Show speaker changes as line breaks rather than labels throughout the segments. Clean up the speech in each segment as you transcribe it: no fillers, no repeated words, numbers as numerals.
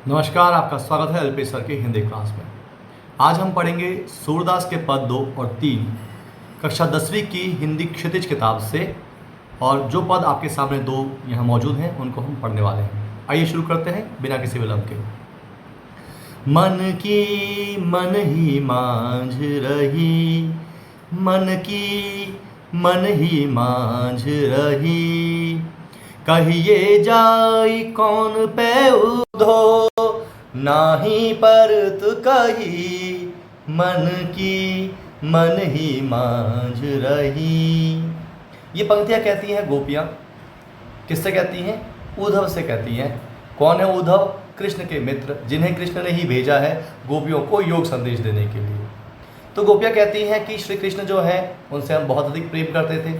नमस्कार, आपका स्वागत है एलपी सर के हिंदी क्लास में। आज हम पढ़ेंगे सूरदास के पद 2 और 3 कक्षा 10वीं की हिंदी क्षितिज किताब से। और जो पद आपके सामने दो यहाँ मौजूद हैं उनको हम पढ़ने वाले हैं। आइए शुरू करते हैं बिना किसी विलंब के। मन की मन ही मांझ रही, मन की मन ही मांझ रही, कहिए जाई कौन पे उधो, नाही परत कही, मन की मन ही मांझ रही। ये पंक्तियाँ कहती हैं गोपियाँ। किससे कहती हैं? उद्धव से कहती हैं। कौन है उद्धव? कृष्ण के मित्र, जिन्हें कृष्ण ने ही भेजा है गोपियों को योग संदेश देने के लिए। तो गोपियाँ कहती हैं कि श्री कृष्ण जो है उनसे हम बहुत अधिक प्रेम करते थे,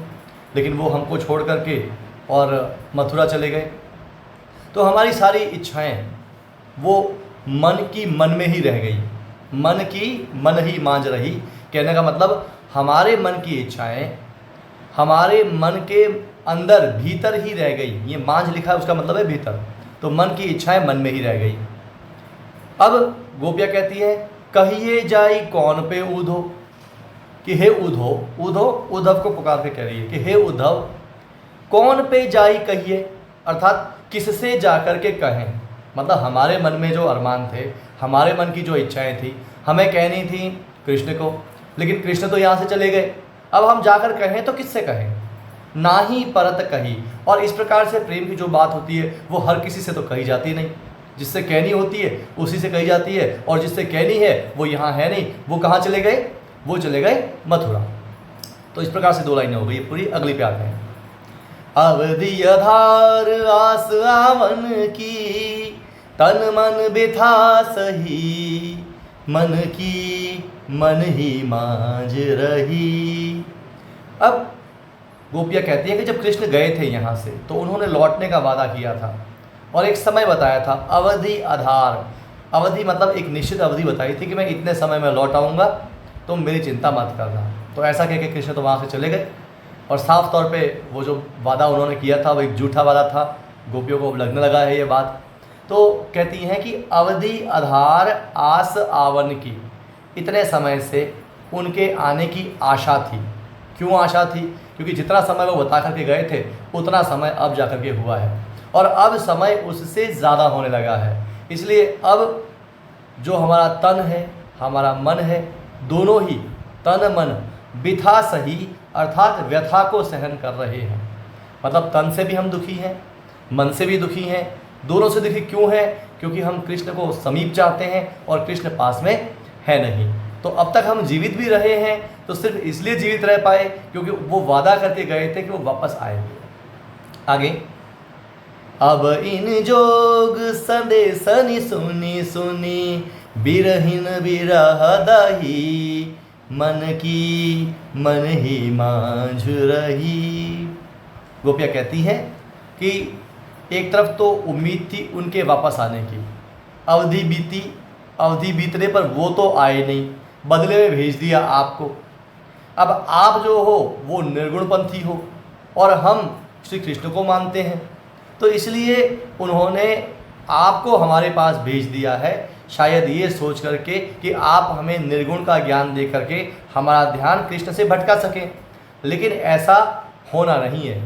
लेकिन वो हमको छोड़ करके और मथुरा चले गए। तो हमारी सारी इच्छाएं वो मन की मन में ही रह गई। मन की मन ही मांझ रही कहने का मतलब हमारे मन की इच्छाएं हमारे मन के अंदर भीतर ही रह गई। ये मांझ लिखा है, उसका मतलब है भीतर। तो मन की इच्छाएं मन में ही रह गई। अब गोपियाँ कहती है कहिए जाई कौन पे उधो, कि हे उधो। उद्धव को पुकार के कह रही है कि हे उद्धव, कौन पे जाई कहिए, अर्थात किससे जाकर के कहें। मतलब हमारे मन में जो अरमान थे, हमारे मन की जो इच्छाएं थी, हमें कहनी थी कृष्ण को, लेकिन कृष्ण तो यहाँ से चले गए। अब हम जाकर कहें तो किससे कहें? ना ही परत कही। और इस प्रकार से प्रेम की जो बात होती है वो हर किसी से तो कही जाती नहीं। जिससे कहनी होती है उसी से कही जाती है, और जिससे कहनी है वो यहाँ है नहीं। वो कहाँ चले गए? वो चले गए मथुरा। तो इस प्रकार से दो लाइनें हो गई। पूरी अगली पे आते हैं। अवधि आधार आस आवन की, तन मन बिथा सही, मन की मन ही मांझ रही। अब गोपियाँ कहती हैं कि जब कृष्ण गए थे यहाँ से तो उन्होंने लौटने का वादा किया था और एक समय बताया था, अवधि आधार। अवधि मतलब एक निश्चित अवधि बताई थी कि मैं इतने समय में लौट आऊँगा, तुम मेरी चिंता मत करना। तो ऐसा कह के कृष्ण तो वहाँ से चले गए और साफ तौर पे वो जो वादा उन्होंने किया था वो एक झूठा वादा था। गोपियों को अब लगने लगा है ये बात। तो कहती हैं कि अवधि आधार आस आवन की, इतने समय से उनके आने की आशा थी। क्यों आशा थी? क्योंकि जितना समय वो बता करके गए थे उतना समय अब जा करके हुआ है, और अब समय उससे ज़्यादा होने लगा है। इसलिए अब जो हमारा तन है, हमारा मन है, दोनों ही तन मन बिथा सही, अर्थात व्यथा को सहन कर रहे हैं। मतलब तन से भी हम दुखी हैं, मन से भी दुखी हैं। दोनों से दुखी क्यों हैं? क्योंकि हम कृष्ण को समीप चाहते हैं और कृष्ण पास में है नहीं। तो अब तक हम जीवित भी रहे हैं तो सिर्फ इसलिए जीवित रह पाए क्योंकि वो वादा करके गए थे कि वो वापस आएंगे। आगे, अब इन जोग संदेशनि सुनी सुनी, बिरहिन बिरह दही, मन की मन ही मांझ रही। गोपियाँ कहती हैं कि एक तरफ तो उम्मीद थी उनके वापस आने की, अवधि बीती, अवधि बीतने पर वो तो आए नहीं, बदले में भेज दिया आपको। अब आप जो हो वो निर्गुणपंथी हो और हम श्री कृष्ण को मानते हैं, तो इसलिए उन्होंने आपको हमारे पास भेज दिया है, शायद ये सोच करके कि आप हमें निर्गुण का ज्ञान दे करके हमारा ध्यान कृष्ण से भटका सकें। लेकिन ऐसा होना नहीं है।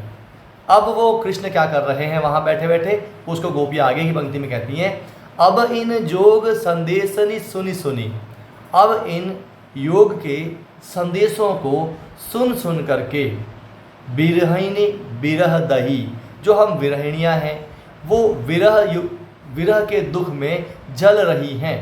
अब वो कृष्ण क्या कर रहे हैं वहाँ बैठे बैठे, उसको गोपियाँ आगे की पंक्ति में कहती हैं, अब इन जोग संदेशनि सुनी सुनी। अब इन योग के संदेशों को सुन सुन करके, बिरहिनी बिरह दही, जो हम विरहिणियाँ हैं वो विरह के दुख में जल रही हैं।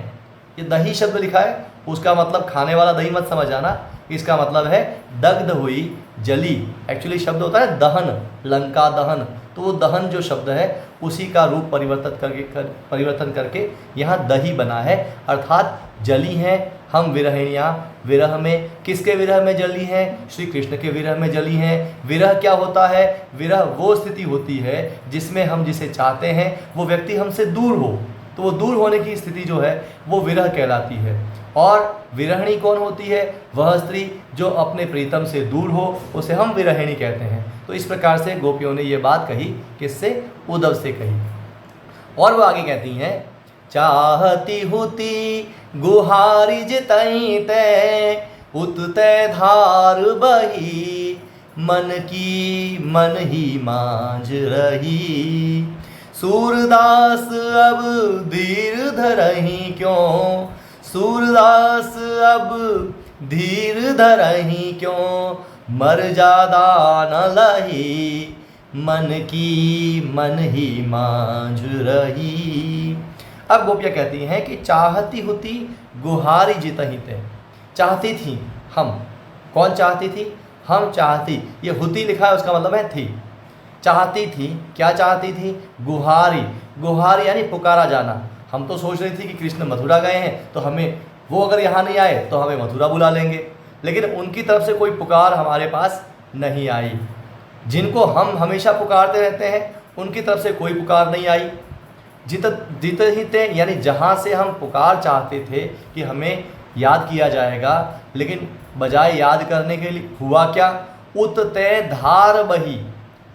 ये दही शब्द लिखा है, उसका मतलब खाने वाला दही मत समझ आना, इसका मतलब है दग्ध हुई, जली। एक्चुअली शब्द होता है दहन, लंका दहन। तो वो दहन जो शब्द है उसी का रूप परिवर्तन करके यहाँ दही बना है, अर्थात जली हैं हम विरहिणियाँ। विरह में, किसके विरह में जली हैं? श्री कृष्ण के विरह में जली हैं। विरह क्या होता है? विरह वो स्थिति होती है जिसमें हम जिसे चाहते हैं वो व्यक्ति हमसे दूर हो, तो वो दूर होने की स्थिति जो है वो विरह कहलाती है। और विरहिणी कौन होती है? वह स्त्री जो अपने प्रीतम से दूर हो, उसे हम विरहिणी कहते हैं। तो इस प्रकार से गोपियों ने ये बात कही, किससे? उद्धव से कही। और वो आगे कहती हैं, चाहती हुती गुहारी जितई ते, उत तै धार बही, मन की मन ही मांझ रही। सूरदास अब धीर धरही क्यों, सूरदास अब धीर धरही क्यों, मर जादा न लही, मन की मन ही मांझ रही। अब गोपियाँ कहती हैं कि चाहती हुती गुहारी जितही ते, चाहती थी हम, कौन चाहती थी, हम चाहती, ये हुती लिखा है उसका मतलब है थी, चाहती थी, क्या चाहती थी, गुहारी, गुहारी यानी पुकारा जाना। हम तो सोच रही थी कि कृष्ण मथुरा गए हैं तो हमें, वो अगर यहाँ नहीं आए तो हमें मथुरा बुला लेंगे, लेकिन उनकी तरफ से कोई पुकार हमारे पास नहीं आई। जिनको हम हमेशा पुकारते रहते हैं उनकी तरफ से कोई पुकार नहीं आई। जित ही ते यानी जहाँ से हम पुकार चाहते थे कि हमें याद किया जाएगा, लेकिन बजाय याद करने के लिए हुआ क्या, उत ते धार बही,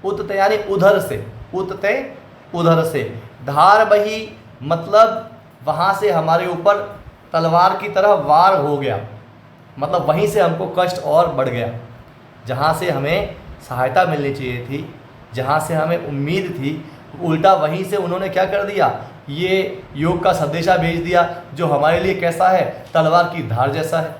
उत ते यानी उधर से, उत ते उधर से, धार बही मतलब वहाँ से हमारे ऊपर तलवार की तरह वार हो गया, मतलब वहीं से हमको कष्ट और बढ़ गया। जहाँ से हमें सहायता मिलनी चाहिए थी, जहाँ से हमें उम्मीद थी, उल्टा वहीं से उन्होंने क्या कर दिया, ये योग का संदेशा भेज दिया जो हमारे लिए कैसा है, तलवार की धार जैसा है।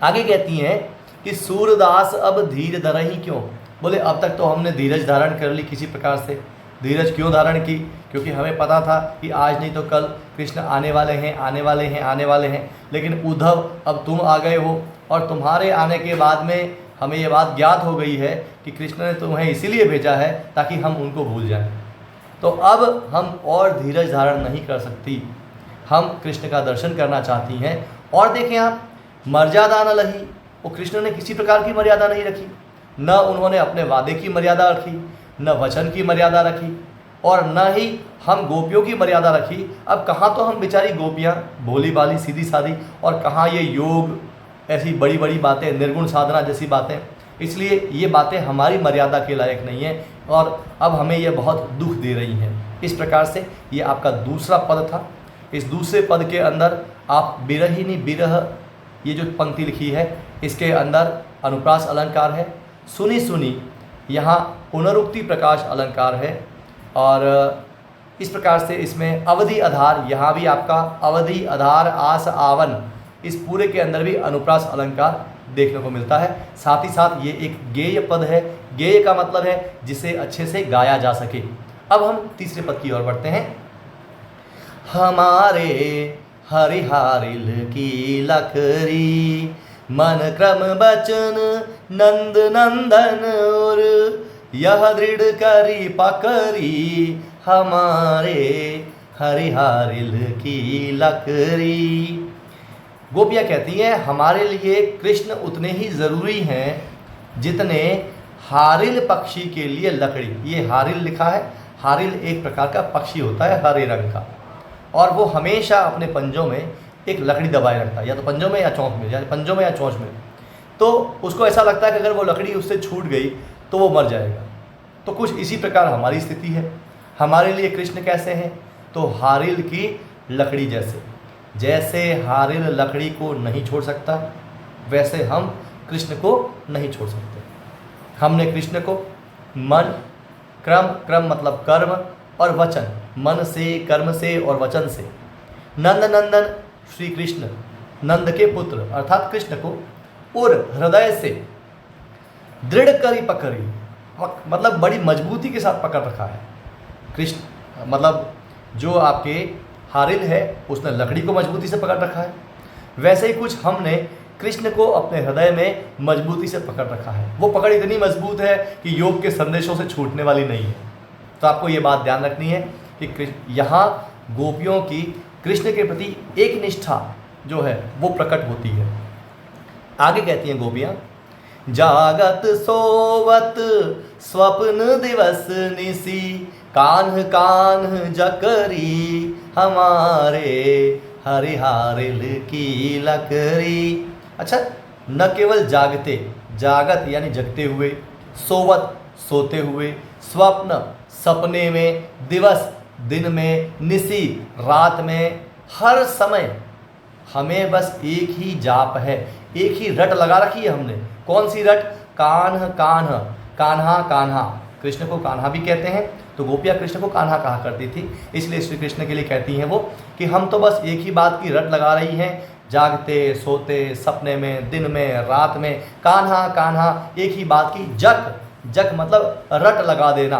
आगे कहती हैं कि सूरदास अब धीर धरही क्यों, बोले अब तक तो हमने धीरज धारण कर ली किसी प्रकार से। धीरज क्यों धारण की, क्योंकि हमें पता था कि आज नहीं तो कल कृष्ण आने वाले हैं, आने वाले हैं, आने वाले हैं। लेकिन उद्धव अब तुम आ गए हो और तुम्हारे आने के बाद में हमें ये बात ज्ञात हो गई है कि कृष्ण ने तुम्हें इसीलिए भेजा है ताकि हम उनको भूल जाएं। तो अब हम और धीरज धारण नहीं कर सकती, हम कृष्ण का दर्शन करना चाहती हैं। और देखें आप, मर्यादा न लही, वो कृष्ण ने किसी प्रकार की मर्यादा नहीं रखी, न उन्होंने अपने वादे की मर्यादा रखी, न वचन की मर्यादा रखी, और न ही हम गोपियों की मर्यादा रखी। अब कहाँ तो हम बेचारी गोपियाँ भोली भाली सीधी सादी, और कहाँ ये योग ऐसी बड़ी बड़ी बातें, निर्गुण साधना जैसी बातें। इसलिए ये बातें हमारी मर्यादा के लायक नहीं है और अब हमें ये बहुत दुख दे रही हैं। इस प्रकार से ये आपका दूसरा पद था। इस दूसरे पद के अंदर आप बिरहिनी बिरह, ये जो पंक्ति लिखी है इसके अंदर अनुप्रास अलंकार है, सुनी सुनी यहाँ पुनरुक्ति प्रकाश अलंकार है, और इस प्रकार से इसमें अवधि आधार, यहाँ भी आपका अवधि आधार आस आवन, इस पूरे के अंदर भी अनुप्रास अलंकार देखने को मिलता है। साथ ही साथ ये एक गेय पद है। गेय का मतलब है जिसे अच्छे से गाया जा सके। अब हम तीसरे पद की ओर बढ़ते हैं। हमारे हरिहारिल की लकरी, मन क्रम बचन नंद नंदन और, यह दृढ़ करी पकड़ी, हमारे हरिहारिल की लकरी। गोपियाँ कहती हैं हमारे लिए कृष्ण उतने ही ज़रूरी हैं जितने हारिल पक्षी के लिए लकड़ी। ये हारिल लिखा है, हारिल एक प्रकार का पक्षी होता है हरे रंग का, और वो हमेशा अपने पंजों में एक लकड़ी दबाए रखता है, या तो पंजों में या चोंच में, या पंजों में या चोंच में। तो उसको ऐसा लगता है कि अगर वो लकड़ी उससे छूट गई तो वो मर जाएगा। तो कुछ इसी प्रकार हमारी स्थिति है। हमारे लिए कृष्ण कैसे हैं, तो हारिल की लकड़ी जैसे। जैसे हारिल लकड़ी को नहीं छोड़ सकता, वैसे हम कृष्ण को नहीं छोड़ सकते। हमने कृष्ण को मन, क्रम, क्रम मतलब कर्म, और वचन, मन से, कर्म से और वचन से, नंद नंदन श्री कृष्ण, नंद के पुत्र अर्थात कृष्ण को, और हृदय से दृढ़ करी पकड़ी, मतलब बड़ी मजबूती के साथ पकड़ रखा है। कृष्ण मतलब जो आपके हारिल है उसने लकड़ी को मजबूती से पकड़ रखा है, वैसे ही कुछ हमने कृष्ण को अपने हृदय में मजबूती से पकड़ रखा है। वो पकड़ इतनी मजबूत है कि योग के संदेशों से छूटने वाली नहीं है। तो आपको ये बात ध्यान रखनी है कि यहाँ गोपियों की कृष्ण के प्रति एक निष्ठा जो है वो प्रकट होती है। आगे कहती हैं गोपियाँ, जागत सोवत स्वप्न दिवस निसी, कान्ह कान्ह जकरी, हमारे हरिहारिल की लकरी। अच्छा, न केवल जागते, जागत यानी जगते हुए, सोवत सोते हुए, स्वप्न सपने में, दिवस दिन में, निसी रात में, हर समय हमें बस एक ही जाप है, एक ही रट लगा रखी है हमने। कौन सी रट? कान्ह कान्ह, कान्हा कान्हा। कृष्ण को कान्हा भी कहते हैं, तो गोपियाँ कृष्ण को कान्हा कहा करती थी, इसलिए श्री कृष्ण के लिए कहती हैं वो कि हम तो बस एक ही बात की रट लगा रही हैं, जागते सोते सपने में, दिन में, रात में, कान्हा कान्हा, एक ही बात की जक। जक मतलब रट लगा देना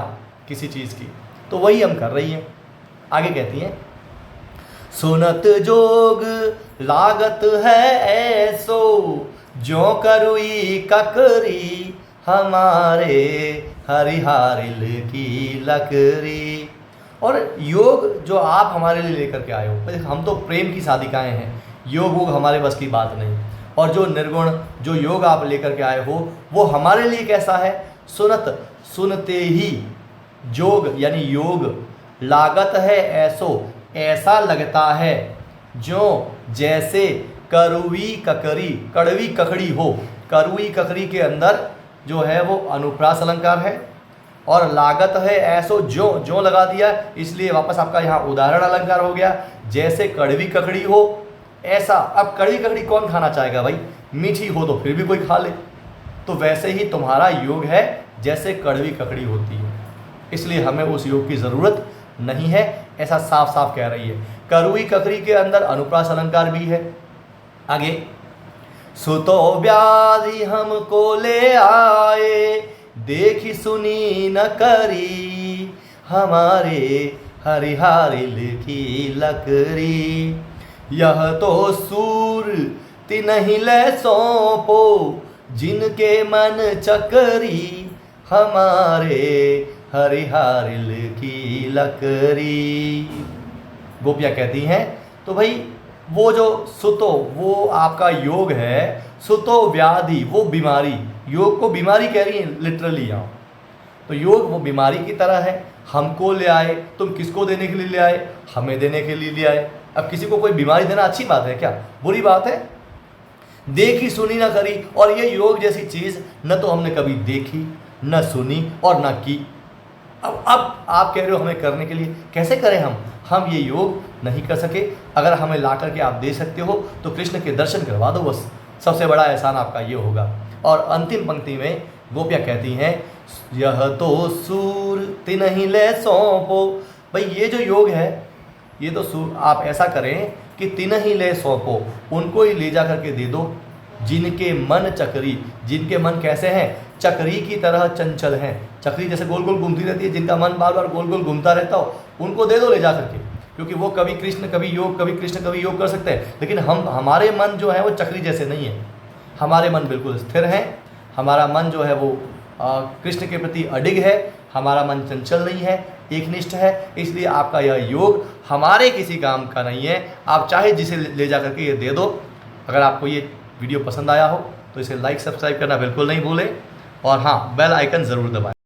किसी चीज़ की, तो वही हम कर रही हैं। आगे कहती हैं, सुनत जोग लागत है ऐसो, जो करुई ककरी हमारे हरिहारिल की लकरी। और योग जो आप हमारे लिए लेकर के आए हो, हम तो प्रेम की साधिकाएं हैं, योग वोग हमारे बस की बात नहीं। और जो निर्गुण जो योग आप लेकर के आए हो वो हमारे लिए कैसा है? सुनत, सुनते ही, जोग यानी योग, लागत है ऐसो, ऐसा लगता है, जो जैसे करुई ककरी, कड़वी ककड़ी हो। करुई ककड़ी के अंदर जो है वो अनुप्रास अलंकार है, और लागत है ऐसो, जो लगा दिया, इसलिए वापस आपका यहाँ उदाहरण अलंकार हो गया। जैसे कड़वी ककड़ी हो ऐसा। अब कड़वी ककड़ी कौन खाना चाहेगा भाई? मीठी हो तो फिर भी कोई खा ले। तो वैसे ही तुम्हारा योग है जैसे कड़वी ककड़ी होती है, इसलिए हमें उस योग की ज़रूरत नहीं है, ऐसा साफ साफ कह रही है। करुई ककड़ी के अंदर अनुप्रास अलंकार भी है। आगे, सुतो व्याधि हमको ले आए, देखी सुनी न करी हमारे हरिहारिल की लकरी। यह तो सूर तिन्हि ले सौंपो, जिनके मन चकरी हमारे हरिहारिल की लकरी। गोपियाँ कहती हैं तो भाई वो जो सुतो वो आपका योग है, सुतो व्याधि वो बीमारी, योग को बीमारी कह रही है लिटरली यहाँ। तो योग वो बीमारी की तरह है, हमको ले आए। तुम किसको देने के लिए ले आए? हमें देने के लिए ले आए। अब किसी को कोई बीमारी देना अच्छी बात है क्या? बुरी बात है। देखी सुनी ना करी, और ये योग जैसी चीज़ न तो हमने कभी देखी, न सुनी और न की। अब आप कह रहे हो हमें करने के लिए, कैसे करें हम ये योग नहीं कर सके। अगर हमें ला करके आप दे सकते हो तो कृष्ण के दर्शन करवा दो, बस सबसे बड़ा एहसान आपका ये होगा। और अंतिम पंक्ति में गोपियाँ कहती हैं, यह तो सूर तिन्हि ले सौंपो। भाई ये जो योग है ये तो सूर, आप ऐसा करें कि तिन्हि ले सौंपो, उनको ही ले जा करके दे दो, जिनके मन चक्री, जिनके मन कैसे हैं? चक्री की तरह चंचल हैं। चक्री जैसे गोल गोल घूमती रहती है, जिनका मन बार बार गोल गोल घूमता रहता हो, उनको दे दो ले जा करके, क्योंकि वो कभी कृष्ण कभी योग, कभी कृष्ण कभी योग कर सकते हैं। लेकिन हमारे मन जो है वो चक्री जैसे नहीं है, हमारे मन बिल्कुल स्थिर हैं। हमारा मन जो है वो कृष्ण के प्रति अडिग है, हमारा मन चंचल नहीं है, एकनिष्ठ है। इसलिए आपका यह योग हमारे किसी काम का नहीं है। आप चाहे जिसे ले जा करके ये दे दो। अगर आपको ये वीडियो पसंद आया हो तो इसे लाइक सब्सक्राइब करना बिल्कुल नहीं भूलें, और हाँ, बेल आइकन ज़रूर दबाएं।